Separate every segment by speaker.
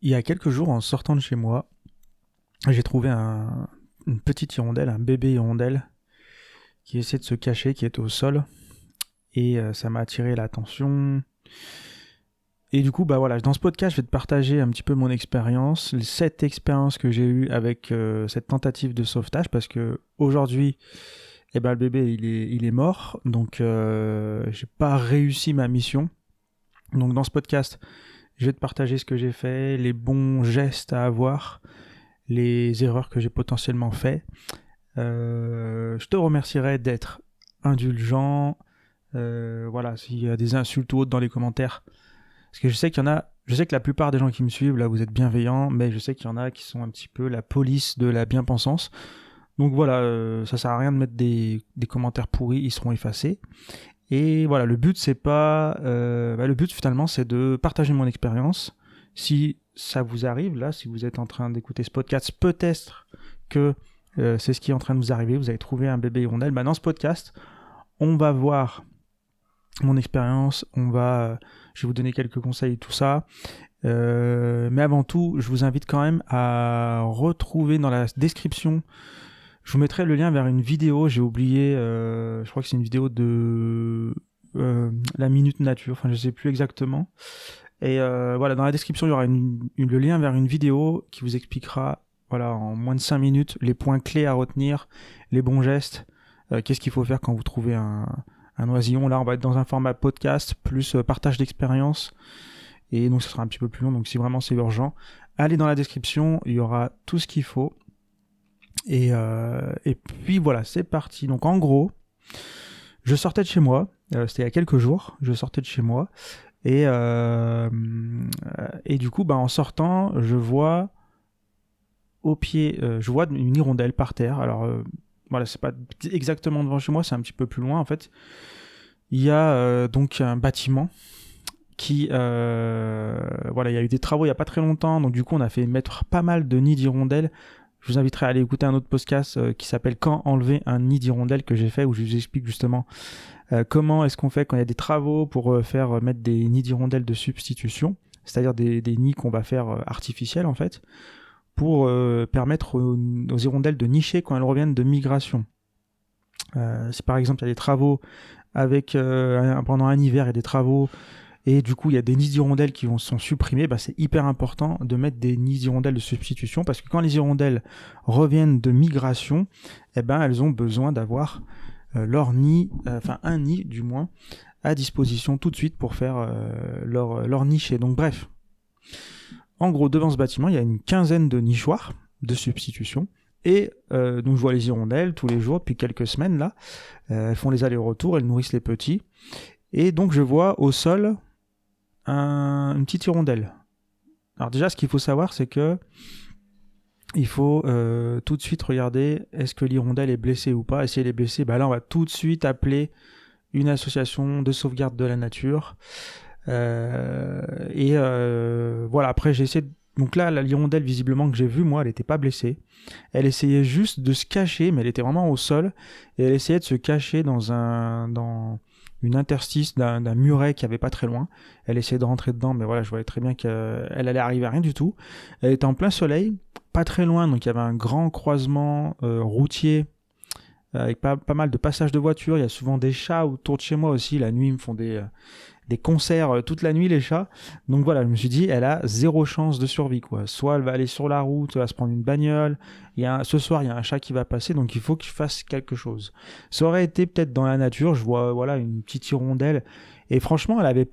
Speaker 1: Il y a quelques jours, en sortant de chez moi, j'ai trouvé une petite hirondelle, un bébé hirondelle, qui essaie de se cacher, qui était au sol. Et ça m'a attiré l'attention. Et du coup, voilà, dans ce podcast, je vais te partager un petit peu mon expérience, cette expérience que j'ai eue avec cette tentative de sauvetage, parce que aujourd'hui, le bébé, il est mort, donc j'ai pas réussi ma mission. Donc dans ce podcast, je vais te partager ce que j'ai fait, les bons gestes à avoir, les erreurs que j'ai potentiellement fait. Je te remercierai d'être indulgent. Voilà, s'il y a des insultes ou autres dans les commentaires, parce que je sais que la plupart des gens qui me suivent, là, vous êtes bienveillants, mais je sais qu'il y en a qui sont un petit peu la police de la bien-pensance. Donc voilà, ça sert à rien de mettre des commentaires pourris, ils seront effacés. Et voilà, le but, c'est pas... le but, finalement, c'est de partager mon expérience. Si ça vous arrive, là, si vous êtes en train d'écouter ce podcast, peut-être que c'est ce qui est en train de vous arriver, vous avez trouvé un bébé hirondelle. Dans ce podcast, on va voir mon expérience, je vais vous donner quelques conseils et tout ça. Mais avant tout, je vous invite quand même à retrouver dans la description, je vous mettrai le lien vers une vidéo, j'ai oublié, je crois que c'est une vidéo de la Minute Nature, enfin je sais plus exactement. Et voilà, dans la description, il y aura le lien vers une vidéo qui vous expliquera, voilà, en moins de 5 minutes, les points clés à retenir, les bons gestes, qu'est-ce qu'il faut faire quand vous trouvez un oisillon. Là, on va être dans un format podcast, plus partage d'expérience, et donc ça sera un petit peu plus long, donc si vraiment c'est urgent, allez dans la description, il y aura tout ce qu'il faut. Et puis voilà, c'est parti. Donc en gros, je sortais de chez moi, c'était il y a quelques jours, je sortais de chez moi, et du coup, en sortant, je vois au pied, je vois une hirondelle par terre. Alors voilà, c'est pas exactement devant chez moi, c'est un petit peu plus loin en fait. Il y a donc un bâtiment qui, voilà, il y a eu des travaux il y a pas très longtemps, donc du coup on a fait mettre pas mal de nids d'hirondelles. Je vous inviterai à aller écouter un autre podcast qui s'appelle Quand enlever un nid d'hirondelle que j'ai fait, où je vous explique justement comment est-ce qu'on fait quand il y a des travaux pour faire mettre des nids d'hirondelles de substitution, c'est-à-dire des nids qu'on va faire artificiels en fait, pour permettre aux hirondelles de nicher quand elles reviennent de migration. Si par exemple il y a des travaux pendant un hiver, il y a des travaux et du coup il y a des nids d'hirondelles qui sont supprimés, c'est hyper important de mettre des nids d'hirondelles de substitution, parce que quand les hirondelles reviennent de migration, elles ont besoin d'avoir leur nid, un nid du moins, à disposition tout de suite pour faire leur nicher. Donc bref, en gros devant ce bâtiment il y a une quinzaine de nichoirs de substitution. Et donc je vois les hirondelles tous les jours depuis quelques semaines là, elles font les allers-retours, elles nourrissent les petits, et donc je vois au sol une petite hirondelle. Alors déjà, ce qu'il faut savoir, c'est que il faut tout de suite regarder est-ce que l'hirondelle est blessée ou pas. Et si elle est blessée, là on va tout de suite appeler une association de sauvegarde de la nature. Voilà, après j'ai essayé donc là, la hirondelle visiblement que j'ai vue, moi, elle n'était pas blessée. Elle essayait juste de se cacher, mais elle était vraiment au sol, et elle essayait de se cacher dans une interstice d'un muret qui avait pas très loin. Elle essayait de rentrer dedans, mais voilà, je voyais très bien qu'elle allait arriver à rien du tout. Elle était en plein soleil, pas très loin, donc il y avait un grand croisement routier avec pas mal de passages de voitures. Il y a souvent des chats autour de chez moi aussi. La nuit, ils me font des concerts toute la nuit, les chats. Donc voilà, je me suis dit, elle a zéro chance de survie, quoi. Soit elle va aller sur la route, elle va se prendre une bagnole. Ce soir, il y a un chat qui va passer, donc il faut que je fasse quelque chose. Ça aurait été peut-être dans la nature, je vois, voilà, une petite hirondelle. Et franchement, elle avait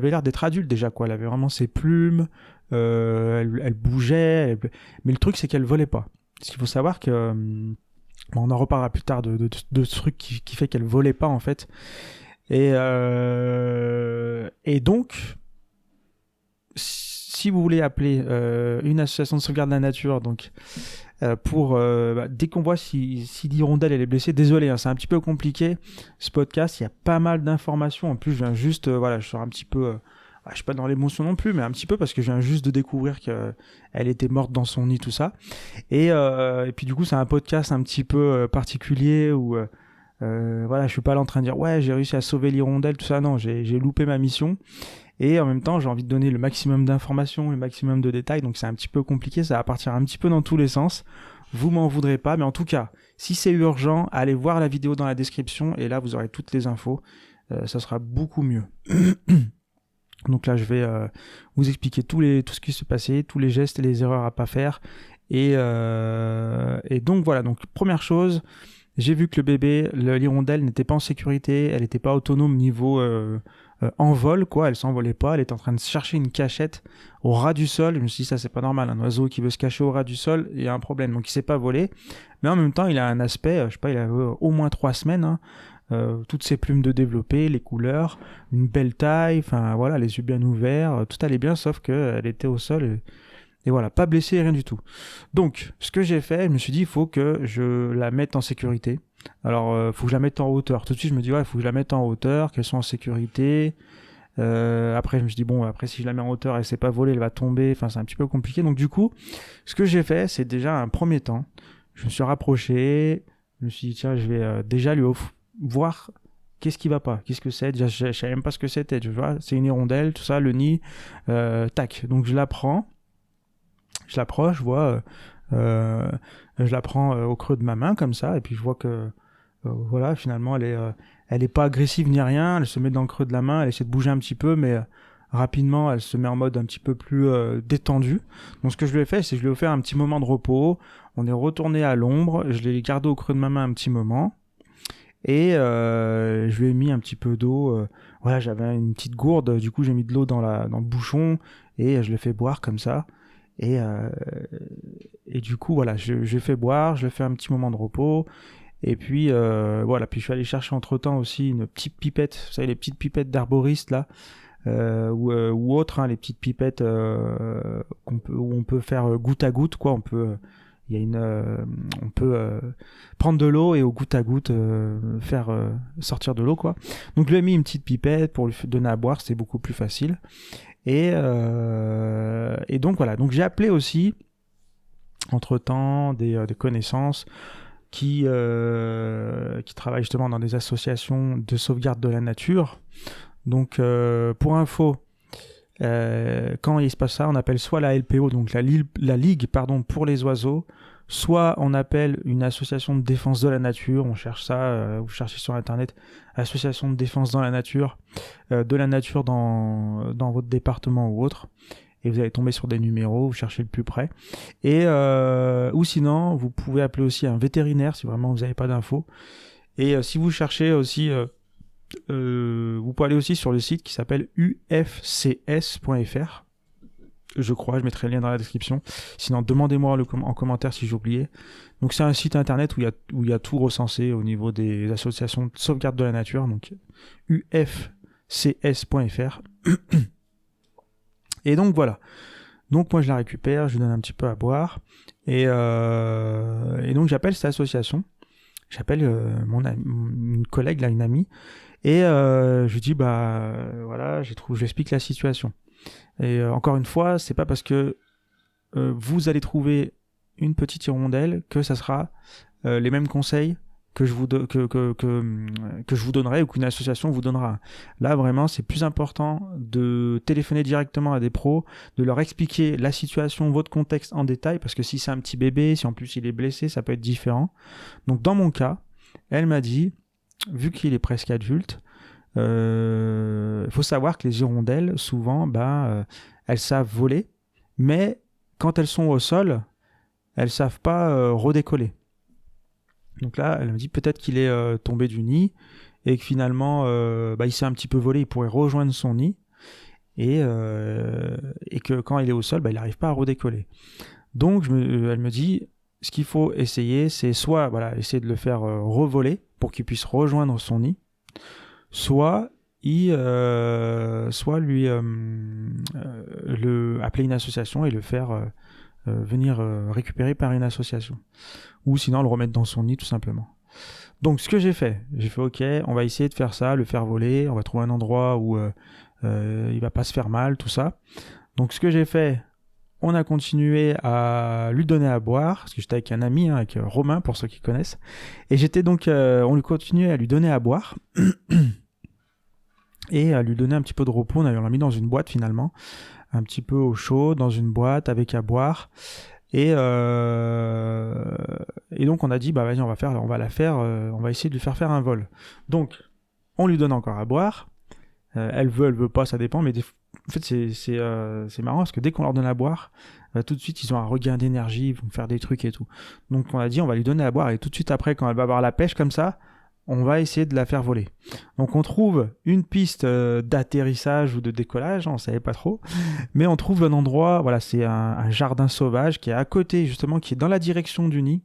Speaker 1: l'air d'être adulte déjà, quoi. Elle avait vraiment ses plumes, elle bougeait, mais le truc, c'est qu'elle volait pas. Parce qu'il faut savoir que, on en reparlera plus tard de ce truc qui fait qu'elle volait pas, en fait. Et donc, si vous voulez appeler une association de sauvegarde de la nature, donc pour dès qu'on voit si l'hirondelle elle est blessée, désolé, c'est un petit peu compliqué ce podcast, il y a pas mal d'informations. En plus, je viens juste, je sors un petit peu, je suis pas dans l'émotion non plus, mais un petit peu parce que je viens juste de découvrir qu'elle était morte dans son nid, tout ça. Et puis du coup, c'est un podcast un petit peu particulier où Voilà, je suis pas là en train de dire ouais, j'ai réussi à sauver l'hirondelle, tout ça. Non, j'ai loupé ma mission. Et en même temps, j'ai envie de donner le maximum d'informations, le maximum de détails. Donc c'est un petit peu compliqué, ça va partir un petit peu dans tous les sens. Vous m'en voudrez pas, mais en tout cas, si c'est urgent, allez voir la vidéo dans la description et là vous aurez toutes les infos. Ça sera beaucoup mieux. Donc là, je vais vous expliquer tout ce qui s'est passé, tous les gestes et les erreurs à pas faire. Et donc voilà, donc première chose, j'ai vu que le bébé, l'hirondelle n'était pas en sécurité, elle n'était pas autonome niveau en vol, quoi, elle s'envolait pas, elle était en train de chercher une cachette au ras du sol. Je me suis dit, ça c'est pas normal, un oiseau qui veut se cacher au ras du sol, il y a un problème, donc il s'est pas volé. Mais en même temps, il a un aspect, je sais pas, il a au moins 3 semaines, hein, toutes ses plumes de développé, les couleurs, une belle taille, enfin voilà, les yeux bien ouverts, tout allait bien, sauf qu'elle était au sol, et voilà, pas blessée, rien du tout. Donc, ce que j'ai fait, je me suis dit, il faut que je la mette en sécurité. Alors, faut que je la mette en hauteur. Tout de suite, je me dis, ouais, il faut que je la mette en hauteur, qu'elle soit en sécurité. Après, je me suis dit, bon, après, si je la mets en hauteur, elle s'est pas volée, elle va tomber. Enfin, c'est un petit peu compliqué. Donc, du coup, ce que j'ai fait, c'est déjà un premier temps. Je me suis rapproché. Je me suis dit, tiens, je vais déjà voir qu'est-ce qui va pas, qu'est-ce que c'est. Déjà, je savais même pas ce que c'était. Tu vois, c'est une hirondelle, tout ça, le nid. Tac. Donc, je la prends. Je l'approche, je la prends au creux de ma main comme ça, et puis je vois que voilà, finalement elle est pas agressive ni rien, elle se met dans le creux de la main, elle essaie de bouger un petit peu, mais rapidement elle se met en mode un petit peu plus détendu. Donc ce que je lui ai fait, c'est que je lui ai offert un petit moment de repos, on est retourné à l'ombre, je l'ai gardé au creux de ma main un petit moment, et je lui ai mis un petit peu d'eau, voilà, j'avais une petite gourde, du coup j'ai mis de l'eau dans le bouchon, et je l'ai fait boire comme ça. Et, euh, et du coup, voilà, je fais boire, je fais un petit moment de repos. Et puis, voilà, puis je suis allé chercher entre-temps aussi une petite pipette, vous savez, les petites pipettes d'arboristes, là, ou autres, hein, les petites pipettes où on peut faire goutte à goutte, quoi. On peut prendre de l'eau et au goutte à goutte faire sortir de l'eau, quoi. Donc, je lui ai mis une petite pipette pour lui donner à boire, c'est beaucoup plus facile. Et donc voilà, donc j'ai appelé aussi entre-temps des connaissances qui travaillent justement dans des associations de sauvegarde de la nature. Donc pour info, quand il se passe ça, on appelle soit la LPO, donc la Ligue pardon, pour les oiseaux, soit on appelle une association de défense de la nature, on cherche ça, vous cherchez sur internet, association de défense dans la nature, de la nature dans votre département ou autre, et vous allez tomber sur des numéros, vous cherchez le plus près, et ou sinon vous pouvez appeler aussi un vétérinaire si vraiment vous n'avez pas d'infos, et si vous cherchez aussi, vous pouvez aller aussi sur le site qui s'appelle ufcs.fr. Je crois, je mettrai le lien dans la description. Sinon, demandez-moi en commentaire si j'ai oublié. Donc, c'est un site internet où il y a tout recensé au niveau des associations de sauvegarde de la nature. Donc, ufcs.fr. Et donc, voilà. Donc, moi, je la récupère, je lui donne un petit peu à boire. Et donc, j'appelle cette association. J'appelle une collègue, là, une amie. Et je lui dis, voilà, je lui explique la situation. Et encore une fois, c'est pas parce que vous allez trouver une petite hirondelle que ça sera les mêmes conseils que je vous donnerai ou qu'une association vous donnera. Là, vraiment, c'est plus important de téléphoner directement à des pros, de leur expliquer la situation, votre contexte en détail, parce que si c'est un petit bébé, si en plus il est blessé, ça peut être différent. Donc, dans mon cas, elle m'a dit, vu qu'il est presque adulte, il faut savoir que les hirondelles, souvent, elles savent voler, mais quand elles sont au sol, elles savent pas redécoller. Donc là, elle me dit peut-être qu'il est tombé du nid et que finalement, il s'est un petit peu volé, il pourrait rejoindre son nid et que quand il est au sol, il n'arrive pas à redécoller. Donc, elle me dit, ce qu'il faut essayer, c'est soit essayer de le faire revoler pour qu'il puisse rejoindre son nid, soit lui appeler une association et le faire venir récupérer par une association, ou sinon le remettre dans son nid tout simplement. Donc ce que j'ai fait ok, on va essayer de faire ça, le faire voler, on va trouver un endroit où il va pas se faire mal, tout ça. Donc ce que j'ai fait, on a continué à lui donner à boire, parce que j'étais avec un ami, avec Romain, pour ceux qui connaissent. Et j'étais donc, on lui continuait à lui donner à boire et à lui donner un petit peu de repos. On l'a mis dans une boîte finalement, un petit peu au chaud, dans une boîte avec à boire. Et donc on a dit, bah vas-y, on va essayer de lui faire un vol. Donc, on lui donne encore à boire. Elle veut pas, ça dépend, mais en fait c'est marrant parce que dès qu'on leur donne à boire, tout de suite ils ont un regain d'énergie, ils vont faire des trucs et tout. Donc on a dit on va lui donner à boire et tout de suite après quand elle va avoir la pêche comme ça, on va essayer de la faire voler. Donc on trouve une piste d'atterrissage ou de décollage, on savait pas trop, mais on trouve un endroit, voilà, c'est un jardin sauvage qui est à côté justement, qui est dans la direction du nid.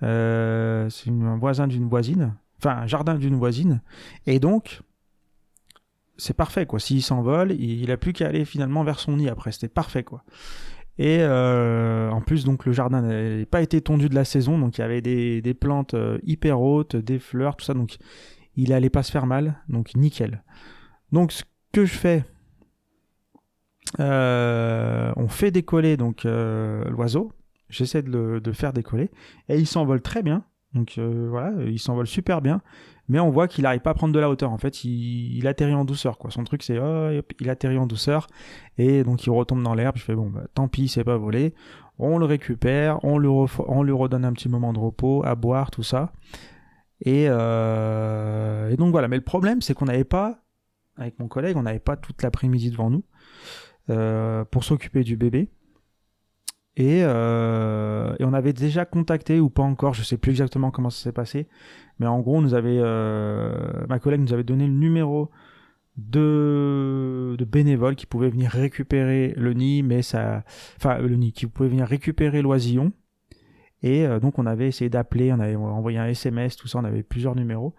Speaker 1: C'est un voisin d'une voisine, enfin un jardin d'une voisine, et donc c'est parfait quoi. S'il s'envole, il a plus qu'à aller finalement vers son nid après. C'était parfait quoi. Et en plus donc le jardin n'avait pas été tondu de la saison, donc il y avait des plantes hyper hautes, des fleurs, tout ça, donc il allait pas se faire mal, donc nickel. Donc ce que je fais, on fait décoller donc l'oiseau. J'essaie de le faire décoller et il s'envole très bien. Donc voilà, il s'envole super bien. Mais on voit qu'il n'arrive pas à prendre de la hauteur. En fait, il atterrit en douceur, quoi. Son truc, c'est il atterrit en douceur et donc il retombe dans l'herbe. Je fais bon, bah, tant pis, c'est pas volé. On le récupère, on lui redonne un petit moment de repos, à boire, tout ça. Et donc voilà. Mais le problème, c'est qu'on n'avait pas, avec mon collègue, on n'avait pas toute l'après-midi devant nous pour s'occuper du bébé. Et on avait déjà contacté ou pas encore, je sais plus exactement comment ça s'est passé, mais en gros ma collègue nous avait donné le numéro de bénévoles qui pouvaient venir récupérer le nid, le nid, qui pouvaient venir récupérer l'oisillon. Et donc on avait essayé d'appeler, on avait envoyé un SMS, tout ça, on avait plusieurs numéros,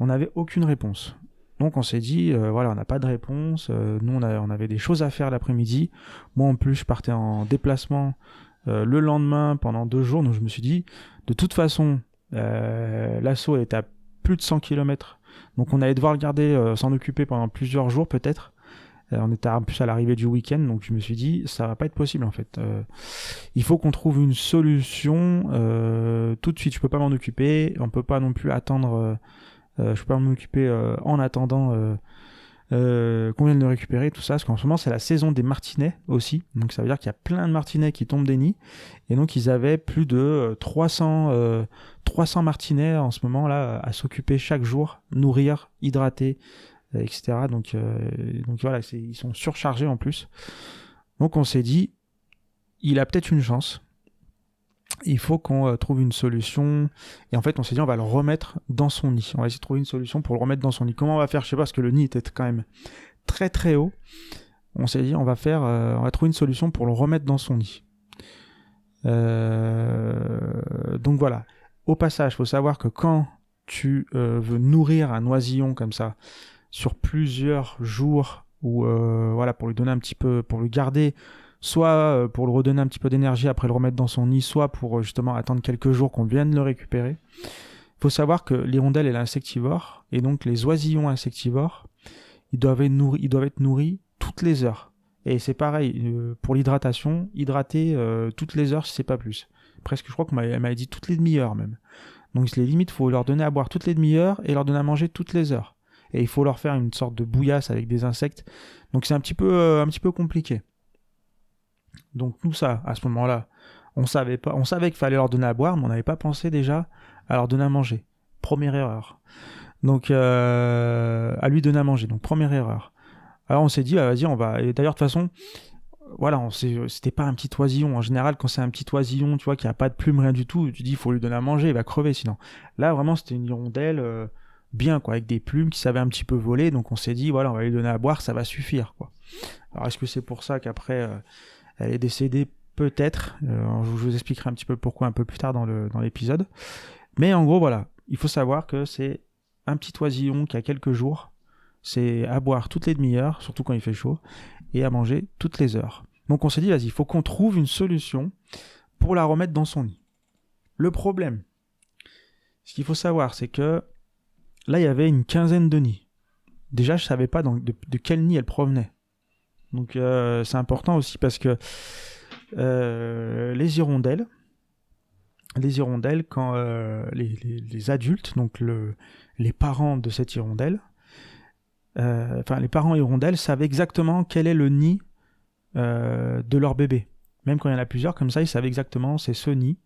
Speaker 1: on n'avait aucune réponse. Donc on s'est dit, voilà, on n'a pas de réponse, nous on avait des choses à faire l'après-midi, moi en plus je partais en déplacement le lendemain pendant 2 jours, donc je me suis dit, de toute façon, l'assaut était à plus de 100 km, donc on allait devoir le garder, s'en occuper pendant plusieurs jours peut-être, on était en plus à l'arrivée du week-end, donc je me suis dit, ça va pas être possible en fait, il faut qu'on trouve une solution tout de suite, je peux pas m'en occuper, on peut pas non plus attendre... je peux pas m'en occuper en attendant qu'on vienne le récupérer, tout ça, parce qu'en ce moment c'est la saison des martinets aussi, donc ça veut dire qu'il y a plein de martinets qui tombent des nids, et donc ils avaient plus de 300 martinets en ce moment là à s'occuper chaque jour, nourrir, hydrater, etc. Donc voilà, ils sont surchargés en plus. Donc on s'est dit, il a peut-être une chance. Il faut qu'on trouve une solution. Et en fait, on s'est dit, on va le remettre dans son nid. On va essayer de trouver une solution pour le remettre dans son nid. Comment on va faire? Je sais pas, parce que le nid était quand même très très haut. On s'est dit, on va trouver une solution pour le remettre dans son nid. Donc voilà. Au passage, il faut savoir que quand tu veux nourrir un oisillon comme ça, sur plusieurs jours, ou voilà, pour lui donner un petit peu, pour le garder, soit pour le redonner un petit peu d'énergie après le remettre dans son nid, soit pour justement attendre quelques jours qu'on vienne le récupérer. Il faut savoir que l'hirondelle est insectivore, et donc les oisillons insectivores, ils doivent être nourris toutes les heures. Et c'est pareil, pour l'hydratation, hydrater toutes les heures si c'est pas plus. Presque, je crois qu'elle m'avait dit toutes les demi-heures même. Donc les limites, il faut leur donner à boire toutes les demi-heures et leur donner à manger toutes les heures. Et il faut leur faire une sorte de bouillasse avec des insectes. Donc c'est un petit peu compliqué. Donc nous ça, à ce moment-là, on savait qu'il fallait leur donner à boire, mais on n'avait pas pensé déjà à leur donner à manger. Première erreur. Donc à lui donner à manger. Donc première erreur. Alors on s'est dit, vas-y, on va. Et d'ailleurs de toute façon, voilà, c'était pas un petit oisillon. En général, quand c'est un petit oisillon, tu vois, qui a pas de plumes, rien du tout, tu dis, il faut lui donner à manger, il va crever sinon. Là vraiment, c'était une hirondelle. Bien quoi, avec des plumes qui savaient un petit peu voler, donc on s'est dit voilà, on va lui donner à boire, ça va suffire quoi. Alors est-ce que c'est pour ça qu'après elle est décédée? Peut-être, je vous expliquerai un petit peu pourquoi un peu plus tard dans l'épisode, mais en gros voilà, il faut savoir que c'est un petit oisillon qui a quelques jours, c'est à boire toutes les demi-heures, surtout quand il fait chaud, et à manger toutes les heures. Donc on s'est dit vas-y, il faut qu'on trouve une solution pour la remettre dans son nid. Le problème, ce qu'il faut savoir, c'est que là, il y avait une quinzaine de nids. Déjà, je ne savais pas de quel nid elle provenait. Donc, c'est important aussi parce que les hirondelles, quand les adultes, donc les parents de cette hirondelle, les parents hirondelles savent exactement quel est le nid de leur bébé. Même quand il y en a plusieurs, comme ça, ils savent exactement c'est ce nid.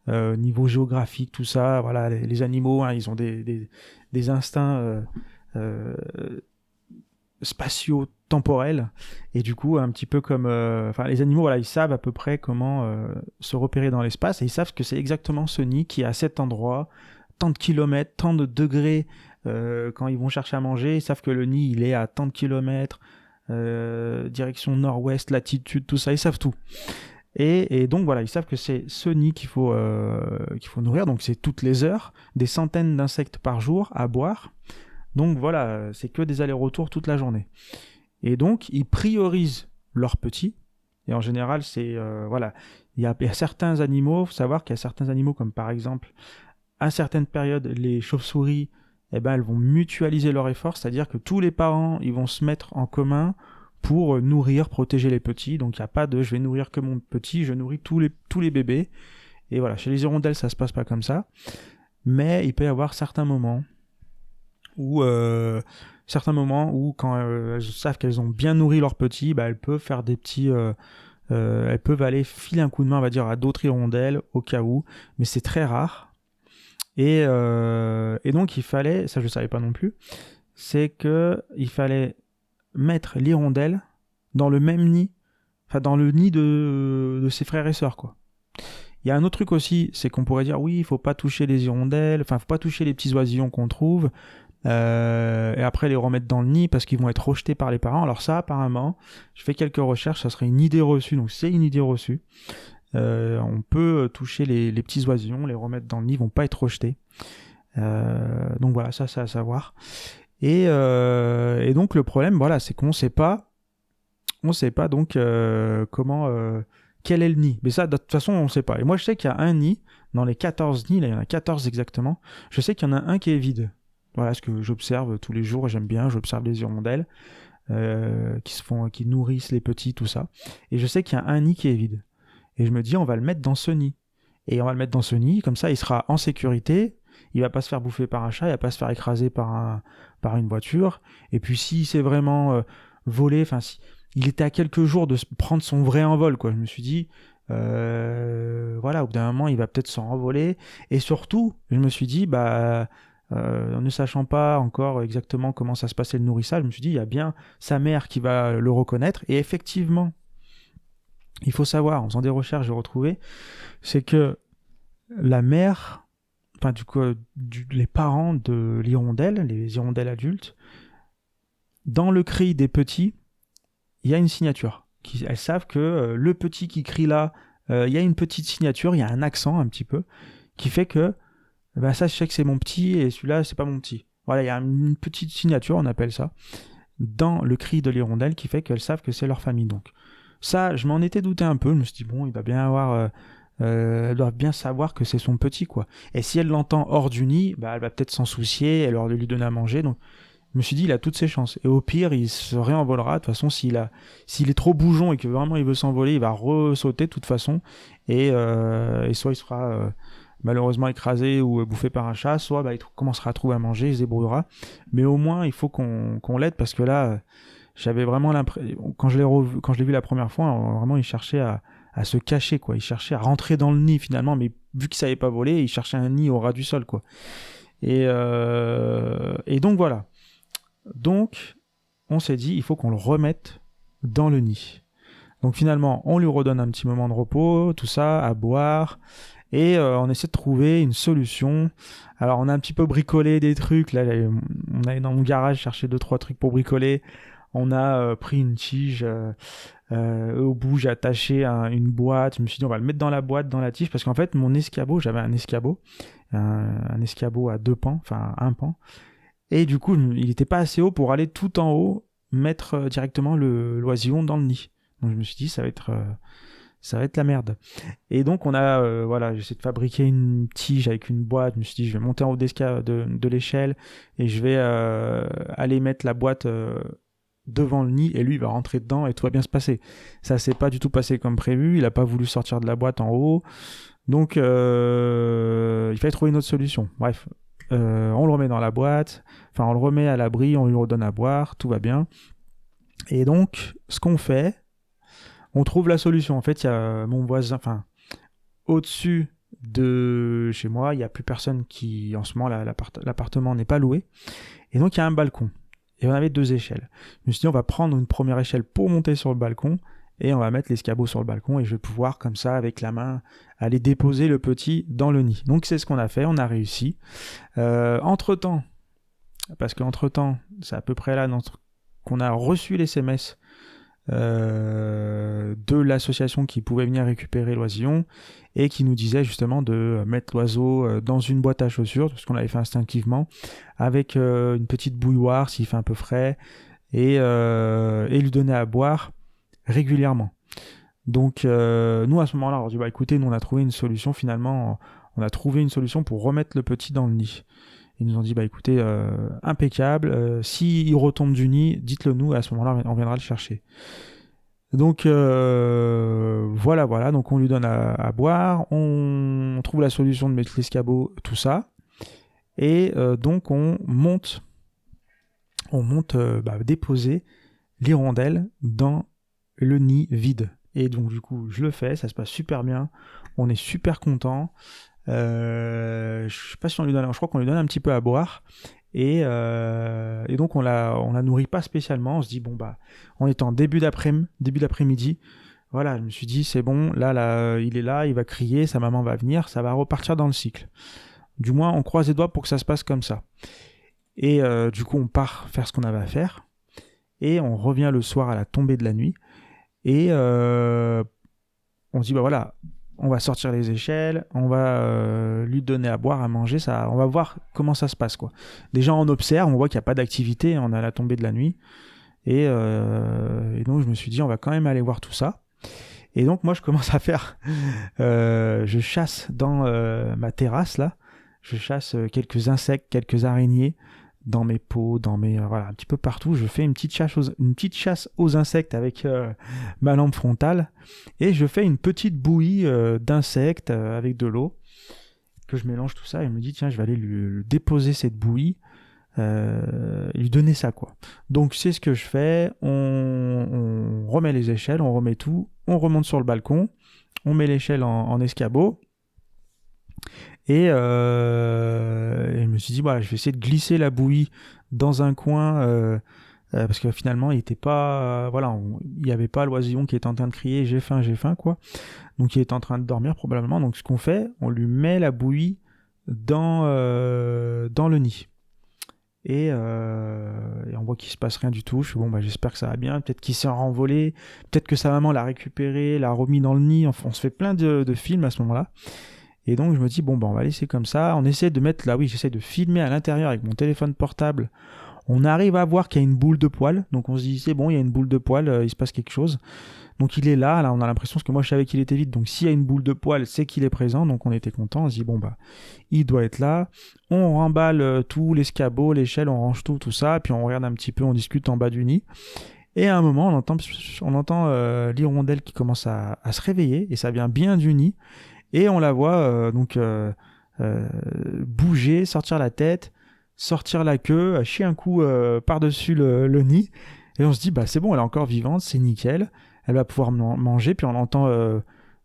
Speaker 1: Niveau géographique, tout ça, voilà, les animaux, hein, ils ont des instincts spatio temporels, et du coup un petit peu comme les animaux, voilà, ils savent à peu près comment se repérer dans l'espace, et ils savent que c'est exactement ce nid qui est à cet endroit, tant de kilomètres, tant de degrés, quand ils vont chercher à manger, ils savent que le nid il est à tant de kilomètres, direction nord-ouest, latitude, tout ça, ils savent tout. Et donc voilà, ils savent que c'est ce nid qu'il faut nourrir, donc c'est toutes les heures, des centaines d'insectes par jour à boire. Donc voilà, c'est que des allers-retours toute la journée. Et donc, ils priorisent leurs petits. Et en général, c'est... il y a certains animaux, il faut savoir qu'il y a certains animaux, comme par exemple, à certaines périodes, les chauves-souris, elles vont mutualiser leurs efforts, c'est-à-dire que tous les parents, ils vont se mettre en commun pour nourrir, protéger les petits. Donc, il n'y a pas de « je vais nourrir que mon petit, je nourris tous les bébés ». Et voilà, chez les hirondelles, ça ne se passe pas comme ça. Mais il peut y avoir certains moments où quand elles savent qu'elles ont bien nourri leurs petits, elles peuvent faire des petits... elles peuvent aller filer un coup de main, on va dire, à d'autres hirondelles, au cas où, mais c'est très rare. Et donc il fallait, ça je ne savais pas non plus, c'est qu'il fallait mettre l'hirondelle dans le même nid, dans le nid de ses frères et sœurs, quoi. Il y a un autre truc aussi, c'est qu'on pourrait dire, oui, il faut pas toucher les hirondelles, faut pas toucher les petits oisillons qu'on trouve, et après les remettre dans le nid parce qu'ils vont être rejetés par les parents. Alors ça, apparemment, je fais quelques recherches, ça serait une idée reçue, donc c'est une idée reçue. On peut toucher les petits oisillons, les remettre dans le nid, ils vont pas être rejetés. Donc voilà, ça c'est à savoir. Et donc le problème, voilà, c'est qu'on sait pas donc comment... quel est le nid? Mais ça, de toute façon, on ne sait pas. Et moi, je sais qu'il y a un nid, dans les 14 nids, là, il y en a 14 exactement, je sais qu'il y en a un qui est vide. Voilà ce que j'observe tous les jours, j'aime bien, j'observe les hirondelles qui nourrissent les petits, tout ça. Et je sais qu'il y a un nid qui est vide. Et je me dis, on va le mettre dans ce nid. Et on va le mettre dans ce nid, comme ça, il sera en sécurité, il va pas se faire bouffer par un chat, il va pas se faire écraser par une voiture. Et puis, si c'est vraiment volé, si il était à quelques jours de prendre son vrai envol, quoi. Je me suis dit, au bout d'un moment, il va peut-être s'en envoler. Et surtout, je me suis dit, en ne sachant pas encore exactement comment ça se passait le nourrissage, je me suis dit, il y a bien sa mère qui va le reconnaître. Et effectivement, il faut savoir, en faisant des recherches, j'ai retrouvé, c'est que la mère, les parents de l'hirondelle, les hirondelles adultes, dans le cri des petits, il y a une signature. Elles savent que le petit qui crie là, il y a une petite signature, il y a un accent un petit peu, qui fait que ça, je sais que c'est mon petit, et celui-là, c'est pas mon petit. Voilà, il y a une petite signature, on appelle ça, dans le cri de l'hirondelle, qui fait qu'elles savent que c'est leur famille. Donc ça, je m'en étais douté un peu, je me suis dit, bon, il va bien avoir... elles doivent bien savoir que c'est son petit, quoi. Et si elle l'entend hors du nid, elle va peut-être s'en soucier, elle leur lui donner à manger, donc je me suis dit, il a toutes ses chances. Et au pire, il se réenvolera. De toute façon, s'il est trop bougeon et que vraiment il veut s'envoler, il va ressauter de toute façon. Et soit il sera malheureusement écrasé ou bouffé par un chat, soit il commencera à trouver à manger, il se débrouillera. Mais au moins, il faut qu'on l'aide, parce que là, j'avais vraiment l'impression, quand je l'ai vu la première fois, vraiment, il cherchait à se cacher, quoi. Il cherchait à rentrer dans le nid finalement, mais vu qu'il savait pas voler, il cherchait un nid au ras du sol, quoi. Et donc voilà. Donc, on s'est dit, il faut qu'on le remette dans le nid. Donc finalement, on lui redonne un petit moment de repos, tout ça, à boire, et on essaie de trouver une solution. Alors, on a un petit peu bricolé des trucs. Là, on allait dans mon garage chercher 2-3 trucs pour bricoler. On a pris une tige. Au bout, j'ai attaché une boîte. Je me suis dit, on va le mettre dans la boîte, dans la tige, parce qu'en fait, mon escabeau, j'avais un escabeau à 2 pans, enfin 1 pan. Et du coup, il n'était pas assez haut pour aller tout en haut, mettre directement l'oisillon dans le nid. Donc je me suis dit, ça va être la merde. Et donc j'essaie de fabriquer une tige avec une boîte. Je me suis dit, je vais monter en haut de l'échelle et je vais aller mettre la boîte devant le nid et lui il va rentrer dedans et tout va bien se passer. Ça s'est pas du tout passé comme prévu, il a pas voulu sortir de la boîte en haut, donc il fallait trouver une autre solution. Bref, on le remet dans la boîte, enfin on le remet à l'abri, on lui redonne à boire, tout va bien. Et donc ce qu'on fait, on trouve la solution. En fait, il y a mon voisin, enfin au-dessus de chez moi, il n'y a plus personne qui, en ce moment, l'appartement n'est pas loué. Et donc, il y a un balcon. Et on avait 2 échelles. Je me suis dit, on va prendre une première échelle pour monter sur le balcon et on va mettre l'escabeau sur le balcon et je vais pouvoir, comme ça, avec la main, aller déposer le petit dans le nid. Donc, c'est ce qu'on a fait. On a réussi. Entre-temps, parce qu'entre-temps, c'est à peu près là qu'on a reçu les SMS de l'association qui pouvait venir récupérer l'oisillon et qui nous disait justement de mettre l'oiseau dans une boîte à chaussures, parce qu'on l'avait fait instinctivement, avec une petite bouilloire s'il fait un peu frais, et lui donner à boire régulièrement. Donc nous à ce moment-là, on a dit bah écoutez, nous on a trouvé une solution finalement, on a trouvé une solution pour remettre le petit dans le nid. Ils nous ont dit bah écoutez, impeccable, s'il retombe du nid, dites-le nous, et à ce moment-là on viendra le chercher. Donc voilà, donc on lui donne à boire, on trouve la solution de mettre l'escabeau, tout ça, et donc on monte déposer l'hirondelle dans le nid vide. Et donc du coup je le fais, ça se passe super bien, on est super content. Je sais pas si on lui donne, je crois qu'on lui donne un petit peu à boire. Et donc on la nourrit pas spécialement. On se dit bon bah on est en début d'après-midi. Voilà, je me suis dit c'est bon, là il est là, il va crier, sa maman va venir, ça va repartir dans le cycle. Du moins on croise les doigts pour que ça se passe comme ça. Et du coup on part faire ce qu'on avait à faire et on revient le soir à la tombée de la nuit et on se dit bah voilà, on va sortir les échelles, on va lui donner à boire, à manger, ça, on va voir comment ça se passe, quoi. Déjà on observe, on voit qu'il n'y a pas d'activité, on est à la tombée de la nuit, et donc je me suis dit on va quand même aller voir tout ça. Et donc moi je commence à faire, je chasse dans ma terrasse là, je chasse quelques insectes, quelques araignées dans mes pots, voilà, un petit peu partout. Je fais une petite chasse aux insectes avec ma lampe frontale et je fais une petite bouillie d'insectes avec de l'eau que je mélange tout ça et je me dis tiens je vais aller lui déposer cette bouillie, lui donner ça quoi. Donc c'est ce que je fais, on remet les échelles, on remet tout, on remonte sur le balcon, on met l'échelle en escabeau. Et je me suis dit, voilà, je vais essayer de glisser la bouillie dans un coin, parce que finalement, il était pas, il n'y avait pas l'oisillon qui était en train de crier, j'ai faim, quoi. Donc, il était en train de dormir probablement. Donc, ce qu'on fait, on lui met la bouillie dans le nid. Et on voit qu'il se passe rien du tout. Je suis bon, bah, j'espère que ça va bien. Peut-être qu'il s'est renvolé. Peut-être que sa maman l'a récupéré, l'a remis dans le nid. Enfin, on se fait plein de films à ce moment-là. Et donc je me dis bon bah on va laisser comme ça, on essaie de mettre là, oui j'essaie de filmer à l'intérieur avec mon téléphone portable, on arrive à voir qu'il y a une boule de poil, donc on se dit c'est bon il y a une boule de poil, il se passe quelque chose, donc il est là on a l'impression, parce que moi je savais qu'il était vide, donc s'il y a une boule de poil c'est qu'il est présent, donc on était content, on se dit bon bah il doit être là, on remballe tout, l'escabeau, l'échelle, on range tout ça, puis on regarde un petit peu, on discute en bas du nid, et à un moment on entend l'hirondelle qui commence à se réveiller, et ça vient bien du nid. Et on la voit bouger, sortir la tête, sortir la queue, chier un coup par-dessus le nid. Et on se dit, bah c'est bon, elle est encore vivante, c'est nickel. Elle va pouvoir manger. Puis on l'entend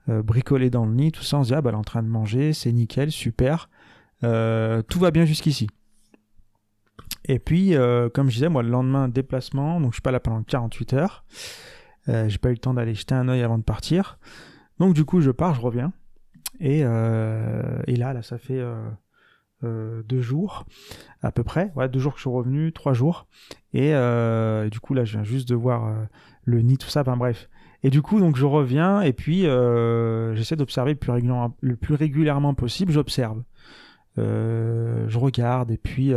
Speaker 1: bricoler dans le nid, tout ça. On se dit, ah bah elle est en train de manger, c'est nickel, super. Tout va bien jusqu'ici. Et puis, comme je disais, moi le lendemain, déplacement. Donc je suis pas là pendant 48 heures. J'ai pas eu le temps d'aller jeter un œil avant de partir. Donc du coup, je pars, je reviens. Et là, ça fait 2 jours à peu près. Ouais, 2 jours que je suis revenu, 3 jours. Et du coup, là, je viens juste de voir le nid, tout ça. Enfin bref. Et du coup, donc je reviens et puis j'essaie d'observer le plus régulièrement possible. J'observe. Je regarde et puis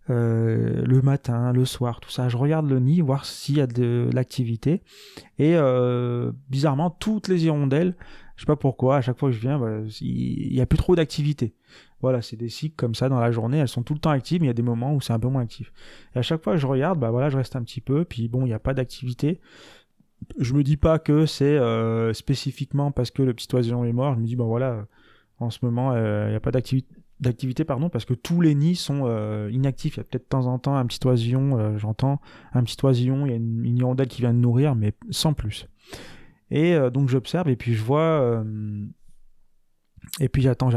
Speaker 1: le matin, le soir, tout ça. Je regarde le nid, voir s'il y a de l'activité. Et bizarrement, toutes les hirondelles, je sais pas pourquoi, à chaque fois que je viens, il n'y a plus trop d'activité. Voilà, c'est des cycles comme ça dans la journée, elles sont tout le temps actives, mais il y a des moments où c'est un peu moins actif. Et à chaque fois que je regarde, je reste un petit peu, puis bon, il n'y a pas d'activité. Je me dis pas que c'est spécifiquement parce que le petit oisillon est mort, je me dis, en ce moment, il n'y a pas d'activité, parce que tous les nids sont inactifs. Il y a peut-être de temps en temps un petit oisillon, j'entends un petit oisillon, il y a une hirondelle qui vient de nourrir, mais sans plus. Et donc j'observe, et puis je vois, et puis j'attends.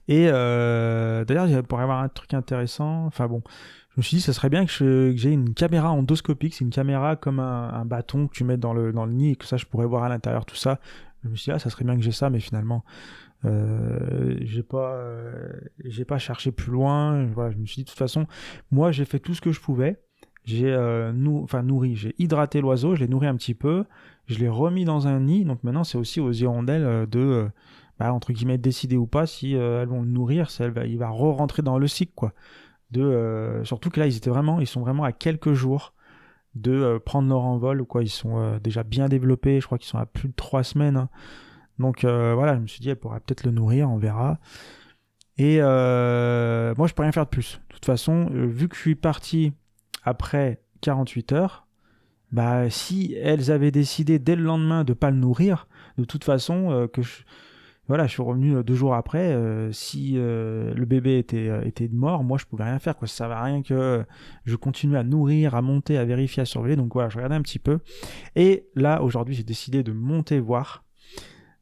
Speaker 1: Et d'ailleurs, pour avoir un truc intéressant, enfin bon, je me suis dit, ça serait bien que j'ai une caméra endoscopique, c'est une caméra comme un bâton que tu mets dans le nid, et que ça, je pourrais voir à l'intérieur tout ça. Je me suis dit, ça serait bien que j'ai ça, mais finalement, j'ai pas cherché plus loin. Voilà, je me suis dit, de toute façon, moi, j'ai fait tout ce que je pouvais. J'ai nourri, j'ai hydraté l'oiseau, je l'ai nourri un petit peu, je l'ai remis dans un nid. Donc maintenant, c'est aussi aux hirondelles entre guillemets, décider ou pas si elles vont le nourrir, si il va re-rentrer dans le cycle, quoi. Surtout que là, ils sont vraiment à quelques jours de prendre leur envol, ou quoi. Ils sont déjà bien développés, je crois qu'ils sont à plus de 3 semaines, hein. Donc voilà, je me suis dit, elle pourra peut-être le nourrir, on verra. Et moi, je peux rien faire de plus. De toute façon, vu que je suis parti après 48 heures, si elles avaient décidé dès le lendemain de pas le nourrir, de toute façon, je suis revenu 2 jours après. Si le bébé était mort, moi je pouvais rien faire, quoi. Ça servait à rien que je continue à nourrir, à monter, à vérifier, à surveiller. Donc voilà, je regardais un petit peu. Et là, aujourd'hui, j'ai décidé de monter voir.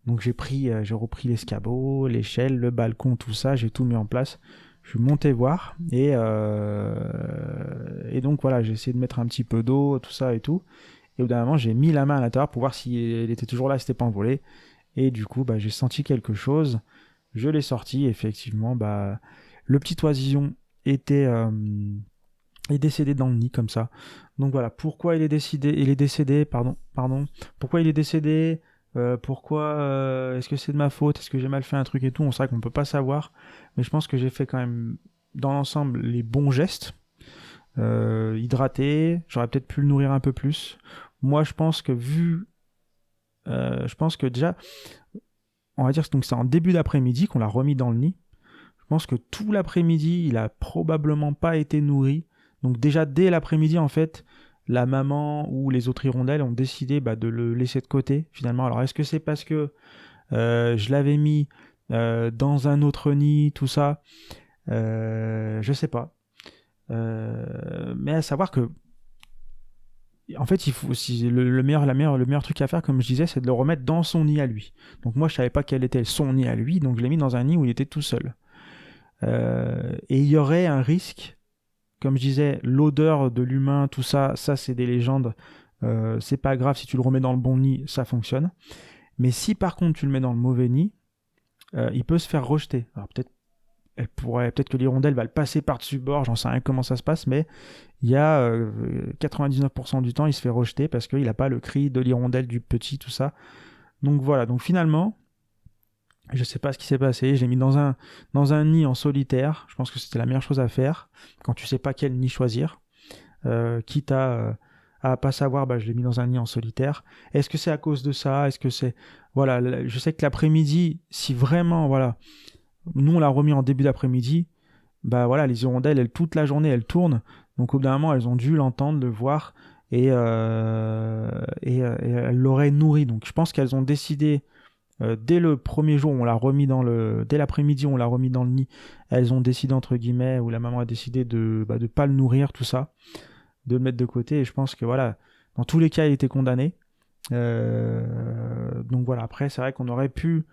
Speaker 1: Donc j'ai repris l'escabeau, l'échelle, le balcon, tout ça, j'ai tout mis en place. Je suis monté voir et donc voilà, j'ai essayé de mettre un petit peu d'eau, tout ça et tout. Et au dernier moment, j'ai mis la main à l'intérieur pour voir si elle était toujours là, si c'était pas envolé. Et du coup, j'ai senti quelque chose. Je l'ai sorti. Effectivement, le petit oisillon est décédé dans le nid comme ça. Donc voilà, pourquoi il est décédé, pardon. Pourquoi il est décédé, pourquoi est-ce que c'est de ma faute, est-ce que j'ai mal fait un truc et tout, on sait qu'on peut pas savoir, mais je pense que j'ai fait quand même dans l'ensemble les bons gestes. Hydraté, j'aurais peut-être pu le nourrir un peu plus. Moi, je pense que déjà, on va dire donc c'est en début d'après-midi qu'on l'a remis dans le nid. Je pense que tout l'après-midi, il a probablement pas été nourri. Donc déjà dès l'après-midi, en fait, la maman ou les autres hirondelles ont décidé de le laisser de côté finalement. Alors est-ce que c'est parce que je l'avais mis dans un autre nid, tout ça, je sais pas. Mais à savoir que en fait, il faut le meilleur truc à faire, comme je disais, c'est de le remettre dans son nid à lui. Donc moi, je savais pas quel était son nid à lui, donc je l'ai mis dans un nid où il était tout seul. Et il y aurait un risque, comme je disais, l'odeur de l'humain, tout ça, c'est des légendes. C'est pas grave, si tu le remets dans le bon nid, ça fonctionne. Mais si par contre tu le mets dans le mauvais nid, il peut se faire rejeter. Alors peut-être que l'hirondelle va le passer par-dessus bord, j'en sais rien comment ça se passe, mais il y a 99% du temps, il se fait rejeter parce qu'il n'a pas le cri de l'hirondelle, du petit, tout ça. Donc voilà, donc finalement, je sais pas ce qui s'est passé, j'ai mis dans un nid en solitaire. Je pense que c'était la meilleure chose à faire quand tu sais pas quel nid choisir. Quitte à pas savoir, je l'ai mis dans un nid en solitaire. Est-ce que c'est à cause de ça? Est-ce que c'est... Voilà, je sais que l'après-midi, si vraiment, voilà, nous on l'a remis en début d'après-midi, les hirondelles, toute la journée, elles tournent. Donc au bout d'un moment, elles ont dû l'entendre, le voir, et elles l'auraient nourri. Donc je pense qu'elles ont décidé, dès le premier jour, dès l'après-midi, on l'a remis dans le nid. Elles ont décidé, entre guillemets, ou la maman a décidé de pas le nourrir, tout ça, de le mettre de côté. Et je pense que voilà, dans tous les cas, il était condamné. Donc voilà, après, c'est vrai qu'on aurait pu...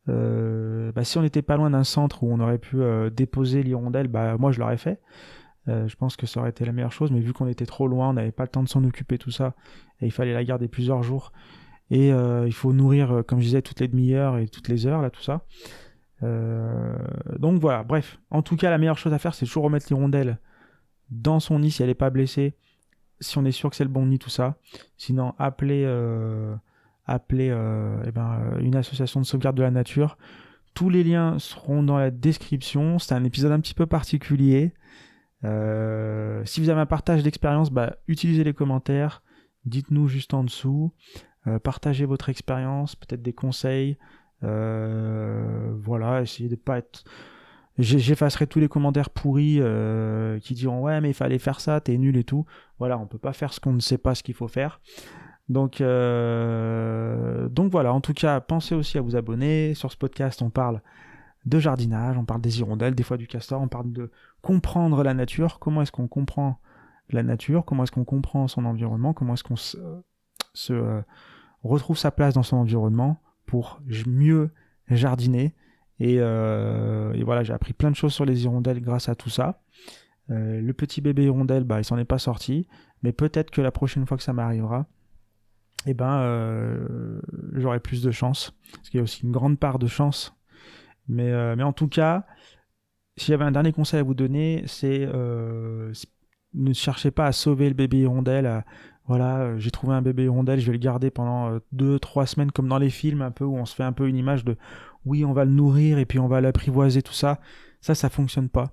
Speaker 1: si on n'était pas loin d'un centre où on aurait pu déposer l'hirondelle, moi je l'aurais fait. Je pense que ça aurait été la meilleure chose, mais vu qu'on était trop loin, on n'avait pas le temps de s'en occuper, tout ça, et il fallait la garder plusieurs jours. Et il faut nourrir, comme je disais, toutes les demi-heures et toutes les heures, là, tout ça. Donc voilà, bref. En tout cas, la meilleure chose à faire, c'est toujours remettre l'hirondelle dans son nid si elle n'est pas blessée, si on est sûr que c'est le bon nid, tout ça. Sinon, appeler une association de sauvegarde de la nature. Tous les liens seront dans la description. C'est un épisode un petit peu particulier. Si vous avez un partage d'expérience, utilisez les commentaires, dites-nous juste en dessous, partagez votre expérience, peut-être des conseils, voilà, essayez de pas être... J'effacerai tous les commentaires pourris qui diront ouais mais il fallait faire ça, t'es nul et tout. Voilà, on peut pas faire ce qu'on ne sait pas ce qu'il faut faire. Donc voilà, en tout cas, pensez aussi à vous abonner. Sur ce podcast, on parle de jardinage, on parle des hirondelles, des fois du castor, on parle de comprendre la nature, comment est-ce qu'on comprend la nature, comment est-ce qu'on comprend son environnement, comment est-ce qu'on retrouve sa place dans son environnement pour mieux jardiner. Et voilà, j'ai appris plein de choses sur les hirondelles grâce à tout ça. Le petit bébé hirondelle, il s'en est pas sorti, mais peut-être que la prochaine fois que ça m'arrivera, j'aurai plus de chance, parce qu'il y a aussi une grande part de chance. Mais en tout cas, s'il y avait un dernier conseil à vous donner, c'est ne cherchez pas à sauver le bébé hirondelle. Voilà, j'ai trouvé un bébé hirondelle, je vais le garder pendant 2-3 semaines, comme dans les films, un peu où on se fait un peu une image de oui, on va le nourrir et puis on va l'apprivoiser, tout ça. Ça fonctionne pas.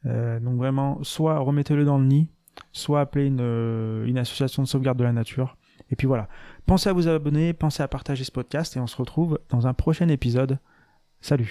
Speaker 1: Donc vraiment, soit remettez-le dans le nid, soit appelez une association de sauvegarde de la nature. Et puis voilà, pensez à vous abonner, pensez à partager ce podcast et on se retrouve dans un prochain épisode. Salut!